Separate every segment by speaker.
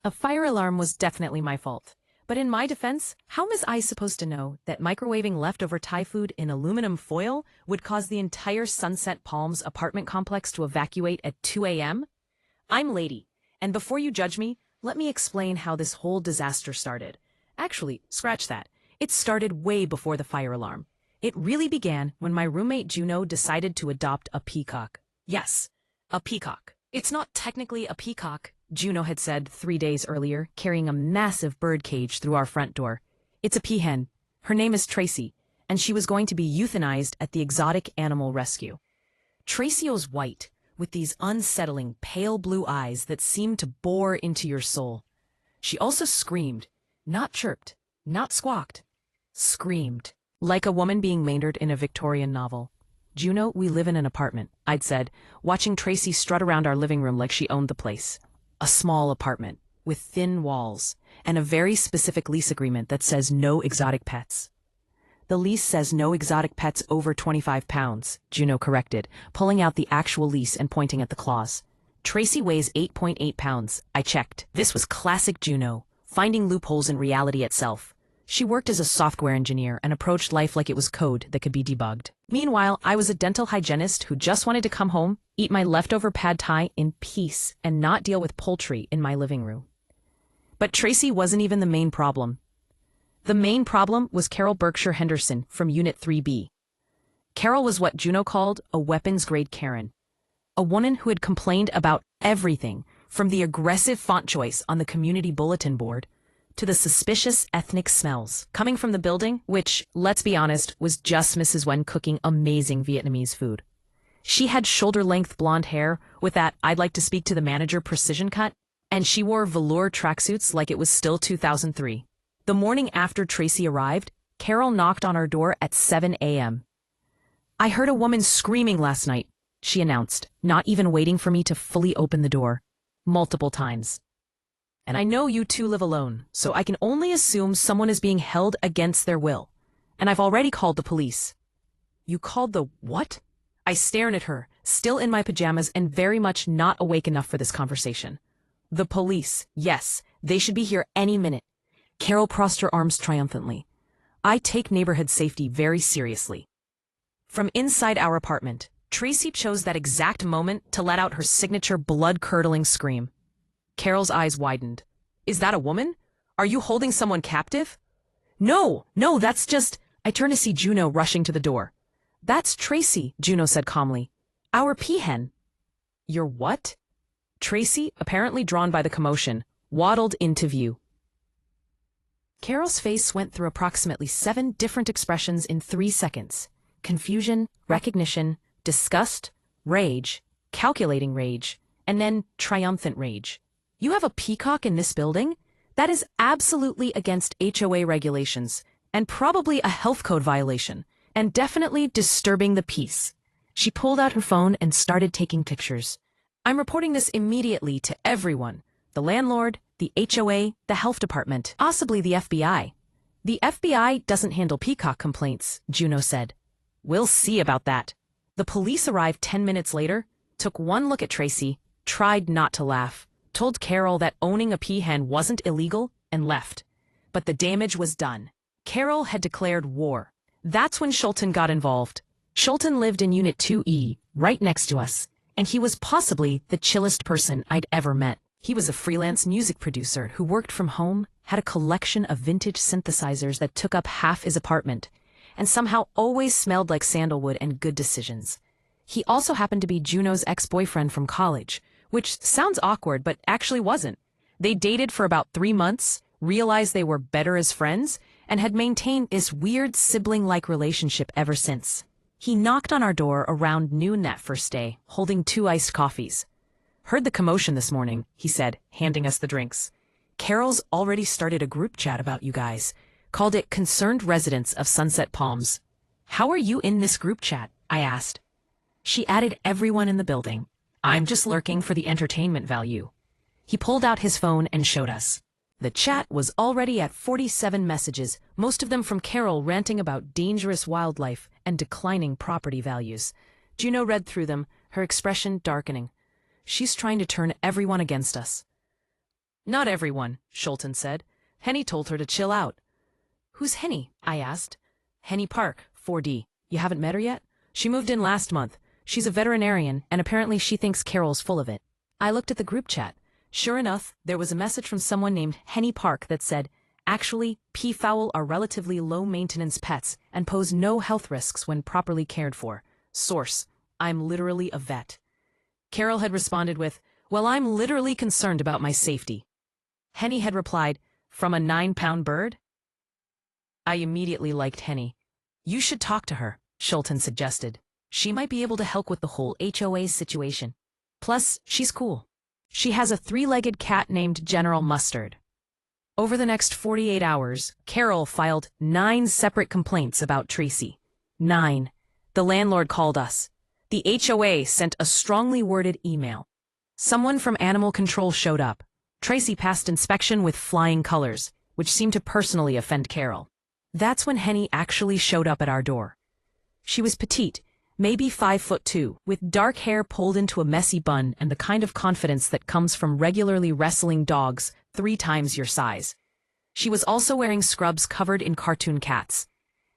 Speaker 1: A fire alarm was definitely my fault. But in my defense, how was I supposed to know that microwaving leftover Thai food in aluminum foil would cause the entire Sunset Palms apartment complex to evacuate at 2 a.m.? I'm Lady, and before you judge me, let me explain how this whole disaster started. Actually, scratch that. It started way before the fire alarm. It really began when my roommate Juno decided to adopt a peacock. Yes, a peacock. It's not technically a peacock, Juno had said 3 days earlier, carrying a massive bird cage through our front door. It's a peahen. Her name is Tracy, and she was going to be euthanized at the exotic animal rescue. Tracy was white, with these unsettling, pale blue eyes that seemed to bore into your soul. She also screamed, not chirped, not squawked, screamed, like a woman being maynarded in a Victorian novel. Juno, we live in an apartment, I'd said, watching Tracy strut around our living room like she owned the place. A small apartment, with thin walls, and a very specific lease agreement that says no exotic pets. The lease says no exotic pets over 25 pounds, Juno corrected, pulling out the actual lease and pointing at the clause. Tracy weighs 8.8 pounds, I checked. This was classic Juno, finding loopholes in reality itself. She worked as a software engineer and approached life like it was code that could be debugged. Meanwhile, I was a dental hygienist who just wanted to come home, eat my leftover pad thai in peace, and not deal with poultry in my living room. But Tracy wasn't even the main problem. The main problem was Carol Berkshire Henderson from Unit 3B. Carol was what Juno called a weapons-grade Karen. A woman who had complained about everything, from the aggressive font choice on the community bulletin board to the suspicious ethnic smells coming from the building, which, let's be honest, was just Mrs. Wen cooking amazing Vietnamese food. She had shoulder-length blonde hair with that "I'd like to speak to the manager" precision cut, and she wore velour tracksuits like it was still 2003. The morning after Tracy arrived, Carol knocked on our door at 7 a.m. "I heard a woman screaming last night," she announced, not even waiting for me to fully open the door. Multiple times. "And I know you two live alone, so I can only assume someone is being held against their will. And I've already called the police." "You called the what?" I stared at her, still in my pajamas and very much not awake enough for this conversation. "The police, yes, they should be here any minute." Carol crossed her arms triumphantly. "I take neighborhood safety very seriously." From inside our apartment, Tracy chose that exact moment to let out her signature blood-curdling scream. Carol's eyes widened. "Is that a woman? Are you holding someone captive?" No, that's just—" I turned to see Juno rushing to the door. "That's Tracy," Juno said calmly. "Our peahen." "Your what?" Tracy, apparently drawn by the commotion, waddled into view. Carol's face went through approximately 7 different expressions in 3 seconds. Confusion, recognition, disgust, rage, calculating rage, and then triumphant rage. "You have a peacock in this building? That is absolutely against HOA regulations, and probably a health code violation, and definitely disturbing the peace." She pulled out her phone and started taking pictures. "I'm reporting this immediately to everyone. The landlord, the HOA, the health department, possibly the FBI." "The FBI doesn't handle peacock complaints," Juno said. "We'll see about that." The police arrived 10 minutes later, took one look at Tracy, tried not to laugh, told Carol that owning a peahen wasn't illegal, and left. But the damage was done. Carol had declared war. That's when Schulten got involved. Schulten lived in Unit 2E, right next to us, and he was possibly the chillest person I'd ever met. He was a freelance music producer who worked from home, had a collection of vintage synthesizers that took up half his apartment, and somehow always smelled like sandalwood and good decisions. He also happened to be Juno's ex-boyfriend from college, which sounds awkward but actually wasn't. They dated for about 3 months, realized they were better as friends, and had maintained this weird sibling-like relationship ever since. He knocked on our door around noon that first day, holding 2 iced coffees. "Heard the commotion this morning," he said, handing us the drinks. "Carol's already started a group chat about you guys. Called it Concerned Residents of Sunset Palms." "How are you in this group chat?" I asked. She added everyone in the building. "I'm just lurking for the entertainment value." He pulled out his phone and showed us. The chat was already at 47 messages, most of them from Carol ranting about dangerous wildlife and declining property values. Juno read through them, her expression darkening. "She's trying to turn everyone against us." Not everyone, Schulten said. Henny told her to chill out. Who's Henny? I asked. Henny Park, 4D. You haven't met her yet? She moved in last month. She's a veterinarian, and apparently she thinks Carol's full of it. I looked at the group chat. Sure enough, there was a message from someone named Henny Park that said, actually, peafowl are relatively low-maintenance pets and pose no health risks when properly cared for. Source, I'm literally a vet. Carol had responded with, well, I'm literally concerned about my safety. Henny had replied, from a 9-pound bird? I immediately liked Henny. You should talk to her, Schulten suggested. She might be able to help with the whole HOA situation. Plus, she's cool. She has a 3-legged cat named General Mustard. Over the next 48 hours, Carol filed 9 separate complaints about Tracy. 9. The landlord called us. The HOA sent a strongly worded email. Someone from animal control showed up. Tracy passed inspection with flying colors, which seemed to personally offend Carol. That's when Henny actually showed up at our door. She was petite, maybe 5'2", with dark hair pulled into a messy bun and the kind of confidence that comes from regularly wrestling dogs 3 times your size. She was also wearing scrubs covered in cartoon cats.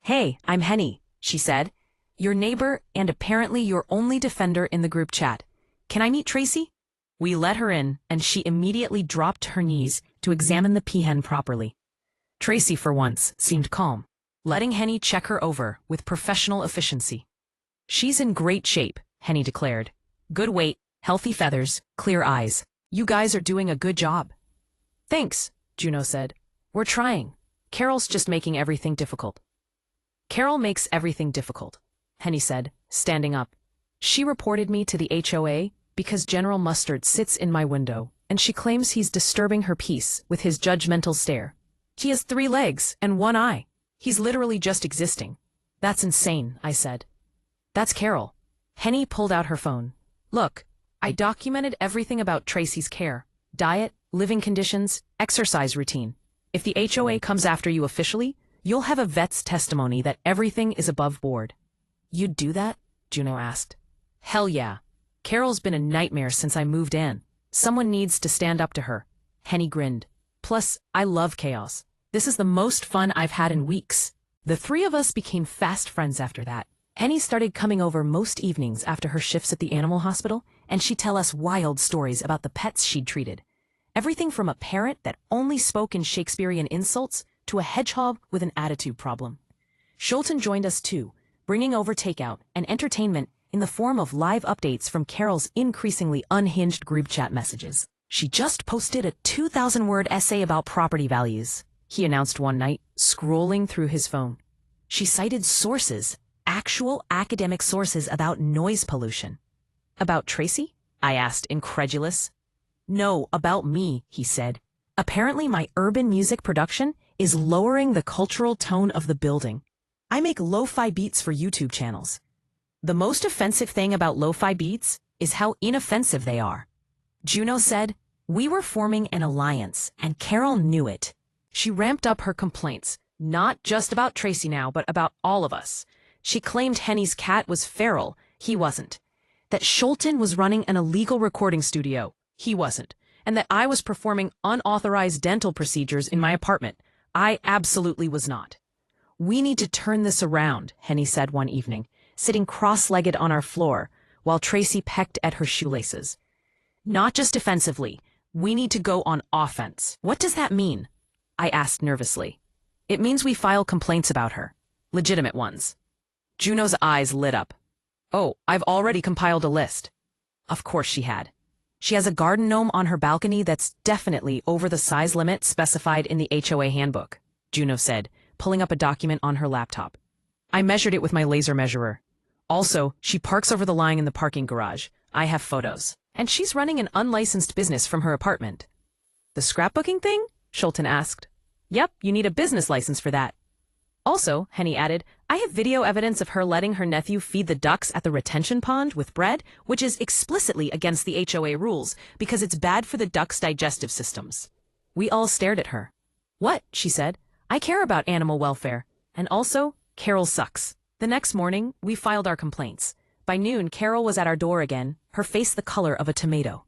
Speaker 1: Hey, I'm Henny, she said. Your neighbor and apparently your only defender in the group chat. Can I meet Tracy? We let her in, and she immediately dropped to her knees to examine the peahen properly. Tracy, for once, seemed calm, letting Henny check her over with professional efficiency. She's in great shape, Henny declared. Good weight, healthy feathers, clear eyes. You guys are doing a good job. Thanks, Juno said. We're trying. Carol's just making everything difficult. Carol makes everything difficult, Henny said, standing up. She reported me to the HOA because General Mustard sits in my window, and she claims he's disturbing her peace with his judgmental stare. He has 3 legs and 1 eye. He's literally just existing. That's insane, I said. That's Carol. Henny pulled out her phone. Look, I documented everything about Tracy's care, diet, living conditions, exercise routine. If the HOA comes after you officially, you'll have a vet's testimony that everything is above board. You'd do that? Juno asked. Hell yeah. Carol's been a nightmare since I moved in. Someone needs to stand up to her. Henny grinned. Plus, I love chaos. This is the most fun I've had in weeks. The 3 of us became fast friends after that. Henny started coming over most evenings after her shifts at the animal hospital, and she'd tell us wild stories about the pets she'd treated. Everything from a parrot that only spoke in Shakespearean insults to a hedgehog with an attitude problem. Schulten joined us too, bringing over takeout and entertainment in the form of live updates from Carol's increasingly unhinged group chat messages. She just posted a 2,000-word essay about property values, he announced one night, scrolling through his phone. She cited sources, actual academic sources about noise pollution. About Tracy? I asked, incredulous. No, about me, he said. Apparently my urban music production is lowering the cultural tone of the building. I make lo-fi beats for YouTube channels. The most offensive thing about lo-fi beats is how inoffensive they are. Juno said, we were forming an alliance, and Carol knew it. She ramped up her complaints, not just about Tracy now, but about all of us. She claimed Henny's cat was feral, he wasn't. That Schulten was running an illegal recording studio, he wasn't. And that I was performing unauthorized dental procedures in my apartment. I absolutely was not. We need to turn this around, Henny said one evening, sitting cross-legged on our floor, while Tracy pecked at her shoelaces. Not just defensively, we need to go on offense. What does that mean? I asked nervously. It means we file complaints about her. Legitimate ones. Juno's eyes lit up. Oh, I've already compiled a list. Of course she had. She has a garden gnome on her balcony that's definitely over the size limit specified in the HOA handbook, Juno said, pulling up a document on her laptop. I measured it with my laser measurer. Also, she parks over the line in the parking garage. I have photos. And she's running an unlicensed business from her apartment. The scrapbooking thing? Schulten asked. Yep, you need a business license for that. Also, Henny added, I have video evidence of her letting her nephew feed the ducks at the retention pond with bread, which is explicitly against the HOA rules because it's bad for the ducks' digestive systems. We all stared at her. What? She said. I care about animal welfare. And also, Carol sucks. The next morning, we filed our complaints. By noon, Carol was at our door again, her face the color of a tomato.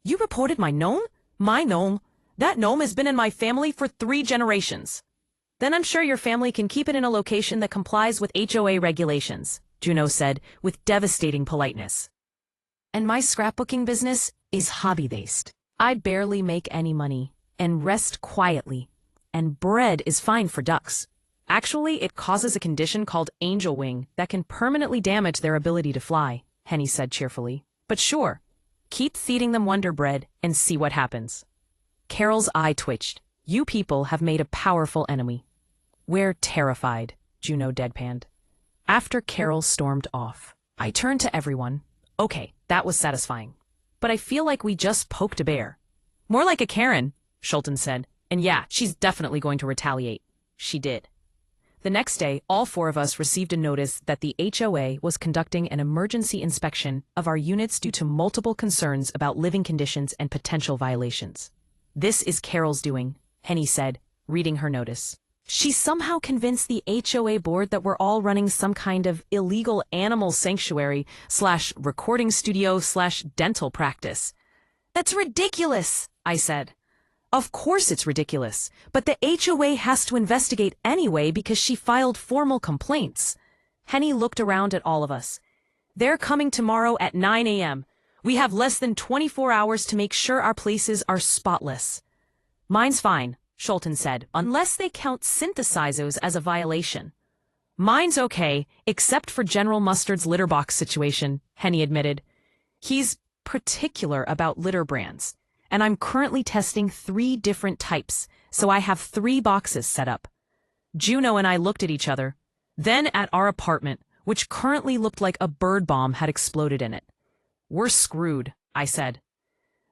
Speaker 1: You reported my gnome? My gnome? That gnome has been in my family for 3 generations. Then I'm sure your family can keep it in a location that complies with HOA regulations, Juno said with devastating politeness. And my scrapbooking business is hobby-based. I barely make any money and rest quietly, and bread is fine for ducks. Actually, it causes a condition called angel wing that can permanently damage their ability to fly, Henny said cheerfully. But sure, keep feeding them Wonder Bread and see what happens. Carol's eye twitched. You people have made a powerful enemy. We're terrified, Juno deadpanned. After Carol stormed off, I turned to everyone. Okay, that was satisfying. But I feel like we just poked a bear. More like a Karen, Schulten said. And yeah, she's definitely going to retaliate. She did. The next day, all 4 of us received a notice that the HOA was conducting an emergency inspection of our units due to multiple concerns about living conditions and potential violations. This is Carol's doing, Henny said, reading her notice. She somehow convinced the HOA board that we're all running some kind of illegal animal sanctuary / recording studio / dental practice. That's ridiculous, I said. Of course it's ridiculous, but the HOA has to investigate anyway because she filed formal complaints. Henny looked around at all of us. They're coming tomorrow at 9 a.m. We have less than 24 hours to make sure our places are spotless. Mine's fine, Schulten said, unless they count synthesizers as a violation. Mine's okay, except for General Mustard's litter box situation, Henny admitted. He's particular about litter brands. And I'm currently testing 3 different types, so I have 3 boxes set up. Juno and I looked at each other, then at our apartment, which currently looked like a bird bomb had exploded in it. We're screwed, I said.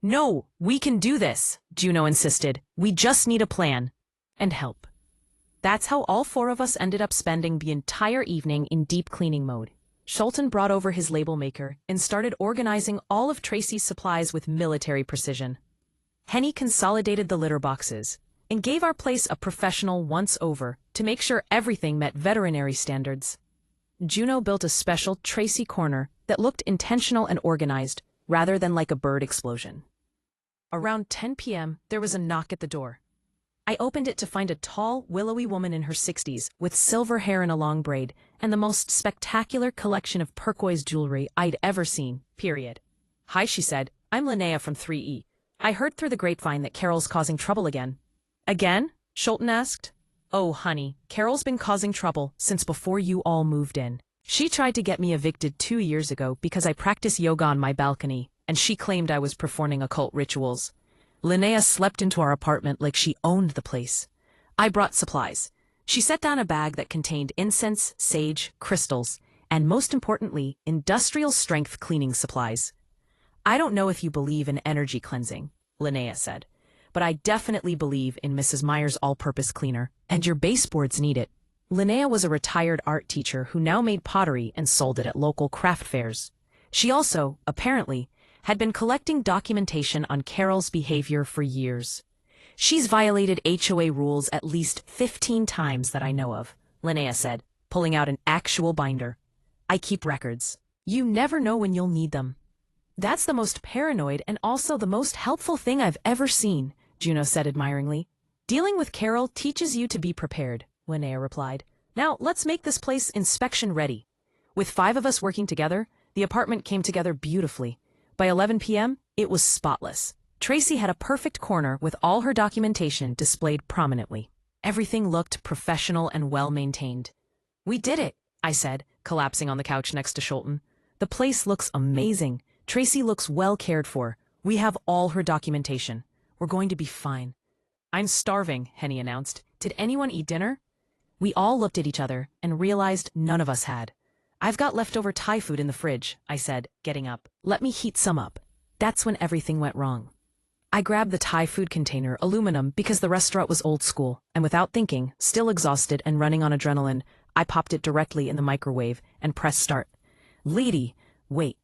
Speaker 1: No, we can do this, Juno insisted. We just need a plan. And help. That's how all 4 of us ended up spending the entire evening in deep cleaning mode. Schulten brought over his label maker and started organizing all of Tracy's supplies with military precision. Henny consolidated the litter boxes and gave our place a professional once-over to make sure everything met veterinary standards. Juno built a special Tracy corner that looked intentional and organized, rather than like a bird explosion. Around 10 p.m., there was a knock at the door. I opened it to find a tall, willowy woman in her 60s with silver hair in a long braid and the most spectacular collection of turquoise jewelry I'd ever seen, period. Hi, she said. I'm Linnea from 3E. I heard through the grapevine that Carol's causing trouble again. Again? Schulten asked. Oh, honey, Carol's been causing trouble since before you all moved in. She tried to get me evicted 2 years ago because I practice yoga on my balcony, and she claimed I was performing occult rituals. Linnea slept into our apartment like she owned the place. I brought supplies. She set down a bag that contained incense, sage, crystals, and most importantly, industrial-strength cleaning supplies. I don't know if you believe in energy cleansing, Linnea said, but I definitely believe in Mrs. Meyer's all-purpose cleaner, and your baseboards need it. Linnea was a retired art teacher who now made pottery and sold it at local craft fairs. She also, apparently, had been collecting documentation on Carol's behavior for years. She's violated HOA rules at least 15 times that I know of, Linnea said, pulling out an actual binder. I keep records. You never know when you'll need them. That's the most paranoid and also the most helpful thing I've ever seen, Juno said admiringly. Dealing with Carol teaches you to be prepared, Linnea replied. Now let's make this place inspection ready. With 5 of us working together, the apartment came together beautifully. By 11 p.m., it was spotless. Tracy had a perfect corner with all her documentation displayed prominently. Everything looked professional and well-maintained. We did it, I said, collapsing on the couch next to Schulten. The place looks amazing. Tracy looks well cared for. We have all her documentation. We're going to be fine. I'm starving, Henny announced. Did anyone eat dinner? We all looked at each other and realized none of us had. I've got leftover Thai food in the fridge, I said, getting up. Let me heat some up. That's when everything went wrong. I grabbed the Thai food container, aluminum, because the restaurant was old school, and without thinking, still exhausted and running on adrenaline, I popped it directly in the microwave and pressed start. Lady, wait.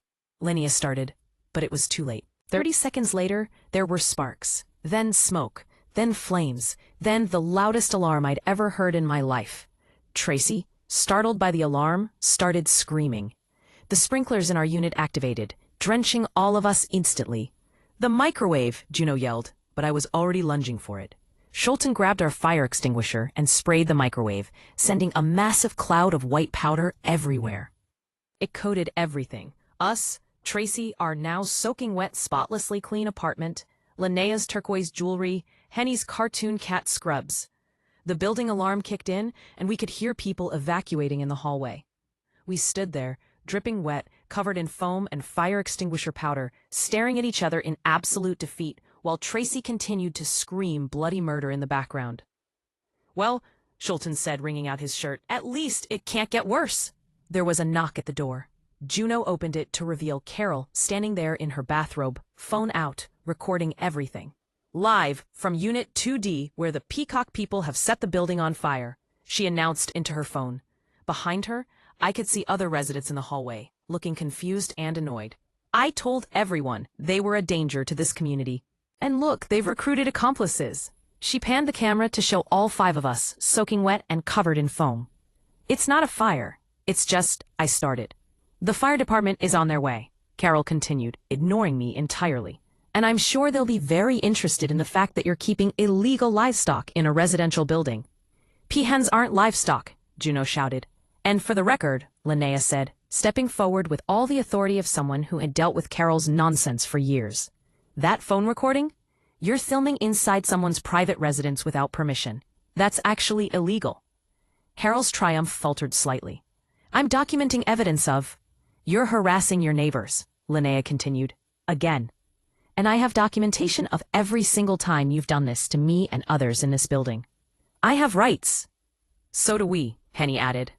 Speaker 1: Linnea started, but it was too late. 30 seconds later, there were sparks, then smoke, then flames, then the loudest alarm I'd ever heard in my life. Tracy, startled by the alarm, started screaming. The sprinklers in our unit activated, drenching all of us instantly. The microwave, Juno yelled. but I was already lunging for it. Schulten grabbed our fire extinguisher and sprayed the microwave, sending a massive cloud of white powder everywhere. It coated everything. Us, Tracy, our now soaking wet, spotlessly clean apartment, Linnea's turquoise jewelry, Henny's cartoon cat scrubs. The building alarm kicked in, and we could hear people evacuating in the hallway. We stood there, dripping wet, covered in foam and fire extinguisher powder, staring at each other in absolute defeat, while Tracy continued to scream bloody murder in the background. "Well," Schulten said, wringing out his shirt, "at least it can't get worse." There was a knock at the door. Juno opened it to reveal Carol standing there in her bathrobe, phone out, recording everything. "Live from Unit 2D, where the Peacock people have set the building on fire," she announced into her phone. Behind her, I could see other residents in the hallway, looking confused and annoyed. "I told everyone they were a danger to this community. And look, they've recruited accomplices." She panned the camera to show all 5 of us, soaking wet and covered in foam. "It's not a fire. It's just, I started. The fire department is on their way," Carol continued, ignoring me entirely. "And I'm sure they'll be very interested in the fact that you're keeping illegal livestock in a residential building." "Peahens aren't livestock," Juno shouted. "And for the record," Linnea said, stepping forward with all the authority of someone who had dealt with Carol's nonsense for years. "That phone recording? You're filming inside someone's private residence without permission. That's actually illegal." Carol's triumph faltered slightly. "I'm documenting evidence of—" "You're harassing your neighbors," Linnea continued. "Again. And I have documentation of every single time you've done this to me and others in this building. I have rights." "So do we," Henny added.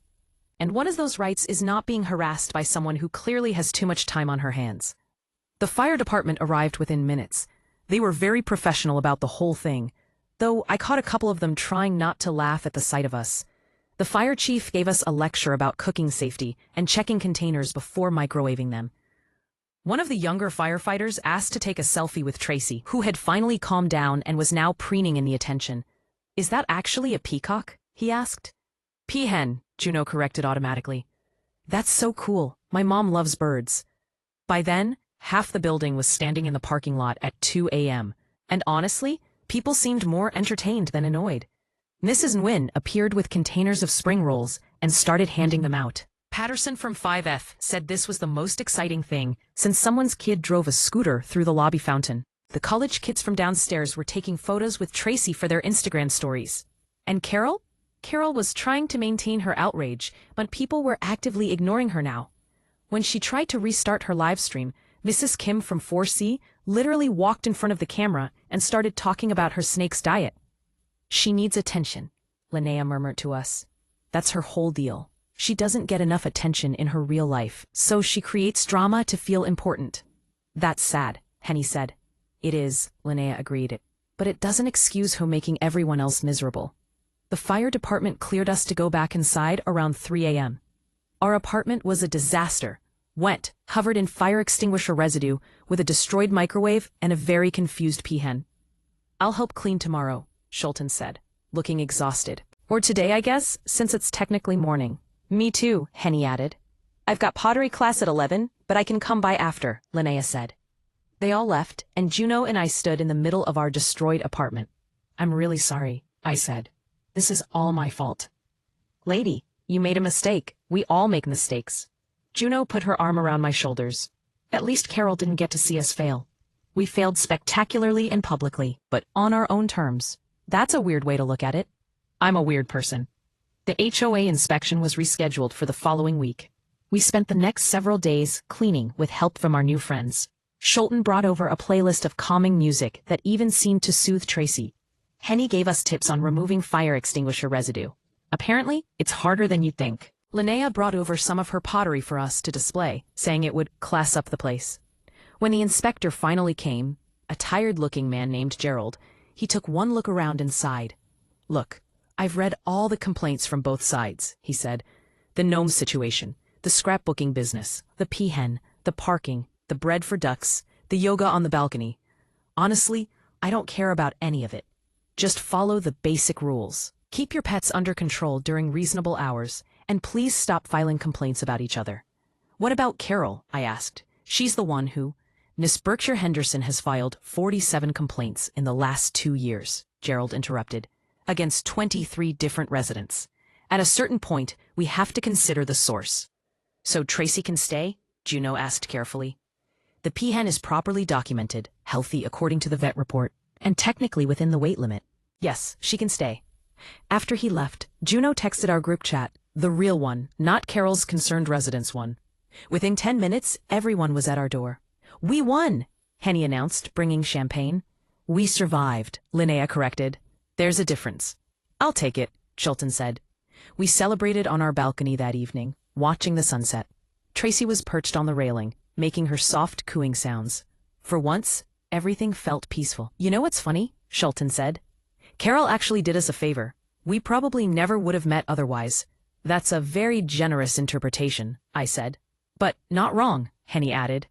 Speaker 1: "And one of those rights is not being harassed by someone who clearly has too much time on her hands." The fire department arrived within minutes. They were very professional about the whole thing, though I caught a couple of them trying not to laugh at the sight of us. The fire chief gave us a lecture about cooking safety and checking containers before microwaving them. One of the younger firefighters asked to take a selfie with Tracy, who had finally calmed down and was now preening in the attention. "Is that actually a peacock?" he asked. "Peahen," Juno corrected automatically. "That's so cool. My mom loves birds." By then, half the building was standing in the parking lot at 2 a.m., and honestly, people seemed more entertained than annoyed. Mrs. Nguyen appeared with containers of spring rolls and started handing them out. Patterson from 5F said this was the most exciting thing since someone's kid drove a scooter through the lobby fountain. The college kids from downstairs were taking photos with Tracy for their Instagram stories. And Carol? Carol was trying to maintain her outrage, but people were actively ignoring her now. When she tried to restart her live stream, Mrs. Kim from 4C literally walked in front of the camera and started talking about her snake's diet. "She needs attention," Linnea murmured to us. "That's her whole deal. She doesn't get enough attention in her real life, so she creates drama to feel important." "That's sad," Henny said. "It is," Linnea agreed, "but it doesn't excuse her making everyone else miserable." The fire department cleared us to go back inside around 3 a.m. Our apartment was a disaster. Wet, covered in fire extinguisher residue, with a destroyed microwave and a very confused peahen. "I'll help clean tomorrow," Schulten said, looking exhausted. "Or today, I guess, since it's technically morning." "Me too," Henny added. "I've got pottery class at 11, but I can come by after," Linnea said. They all left, and Juno and I stood in the middle of our destroyed apartment. "I'm really sorry," I said. "This is all my fault." "Lady, you made a mistake. We all make mistakes." Juno put her arm around my shoulders. "At least Carol didn't get to see us fail. We failed spectacularly and publicly, but on our own terms. That's a weird way to look at it. I'm a weird person." The HOA inspection was rescheduled for the following week. We spent the next several days cleaning with help from our new friends. Schulten brought over a playlist of calming music that even seemed to soothe Tracy. Henny gave us tips on removing fire extinguisher residue. Apparently, it's harder than you'd think. Linnea brought over some of her pottery for us to display, saying it would class up the place. When the inspector finally came, a tired-looking man named Gerald, he took one look around and sighed. "Look, I've read all the complaints from both sides," he said. "The gnome situation, the scrapbooking business, the peahen, the parking, the bread for ducks, the yoga on the balcony. Honestly, I don't care about any of it. Just follow the basic rules. Keep your pets under control during reasonable hours, and please stop filing complaints about each other." "What about Carol?" I asked. "She's the one who—" Miss Berkshire Henderson has filed 47 complaints in the last 2 years, Gerald interrupted, against 23 different residents. At a certain point, we have to consider the source. So Tracy can stay? Juno asked carefully. The peahen is properly documented, healthy according to the vet report, and technically within the weight limit. Yes, she can stay. After he left, Juno texted our group chat, the real one, not Carol's concerned residence one. Within 10 minutes, everyone was at our door. We won, Henny announced, bringing champagne. We survived, Linnea corrected. There's a difference. I'll take it, Chilton said. We celebrated on our balcony that evening, watching the sunset. Tracy was perched on the railing, making her soft cooing sounds. For once, everything felt peaceful. You know what's funny? Chilton said. Carol actually did us a favor. We probably never would have met otherwise. That's a very generous interpretation, I said. But not wrong, Henny added.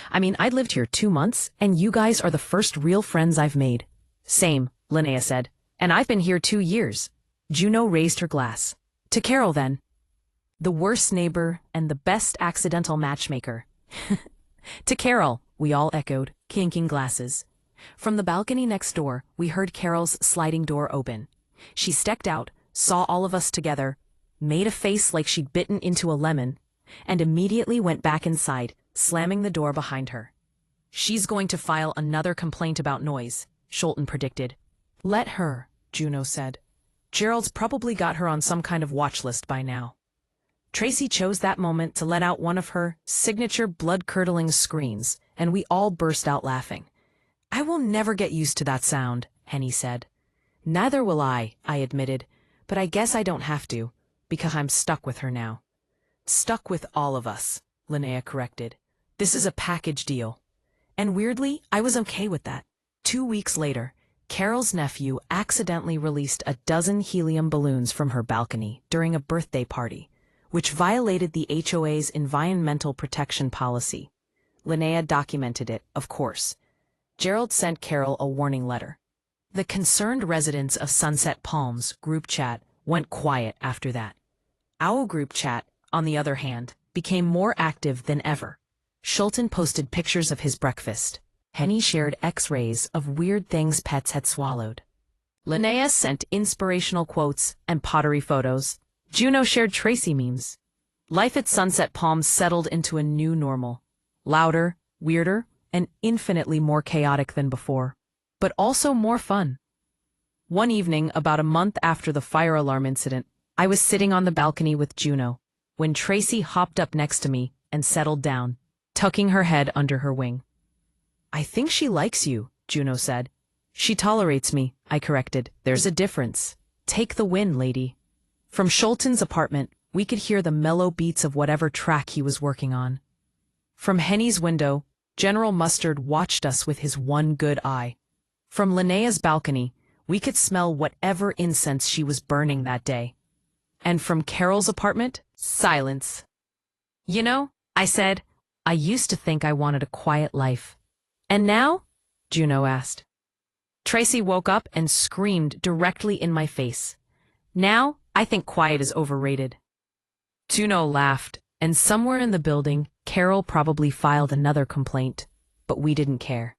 Speaker 1: I mean, I'd lived here 2 months, and you guys are the first real friends I've made. Same, Linnea said. And I've been here 2 years. Juno raised her glass. To Carol, then. The worst neighbor and the best accidental matchmaker. To Carol, we all echoed, clinking glasses. From the balcony next door, we heard Carol's sliding door open. She stepped out, saw all of us together, made a face like she'd bitten into a lemon, and immediately went back inside, slamming the door behind her. She's going to file another complaint about noise, Chilton predicted. Let her, Juno said. Gerald's probably got her on some kind of watch list by now. Tracy chose that moment to let out one of her signature blood-curdling screams, and we all burst out laughing. I will never get used to that sound, Henny said. Neither will I admitted, but I guess I don't have to, because I'm stuck with her now. Stuck with all of us, Linnea corrected. This is a package deal. And weirdly, I was okay with that. 2 weeks later, Carol's nephew accidentally released a dozen helium balloons from her balcony during a birthday party, which violated the HOA's environmental protection policy. Linnea documented it, of course. Gerald sent Carol a warning letter. The concerned residents of Sunset Palms group chat went quiet after that. Our group chat, on the other hand, became more active than ever. Chilton posted pictures of his breakfast. Henny shared X-rays of weird things pets had swallowed. Linnea sent inspirational quotes and pottery photos. Juno shared Tracy memes. Life at Sunset Palms settled into a new normal. Louder, weirder, and infinitely more chaotic than before. But also more fun. One evening, about a month after the fire alarm incident, I was sitting on the balcony with Juno, when Tracy hopped up next to me and settled down, tucking her head under her wing. I think she likes you, Juno said. She tolerates me, I corrected. There's a difference. Take the win, lady. From Chilton's apartment, we could hear the mellow beats of whatever track he was working on. From Henny's window, General Mustard watched us with his one good eye. From Linnea's balcony, we could smell whatever incense she was burning that day. And from Carol's apartment, silence. You know, I said, I used to think I wanted a quiet life. And now? Juno asked. Tracy woke up and screamed directly in my face. Now, I think quiet is overrated. Juno laughed, and somewhere in the building, Carol probably filed another complaint, but we didn't care.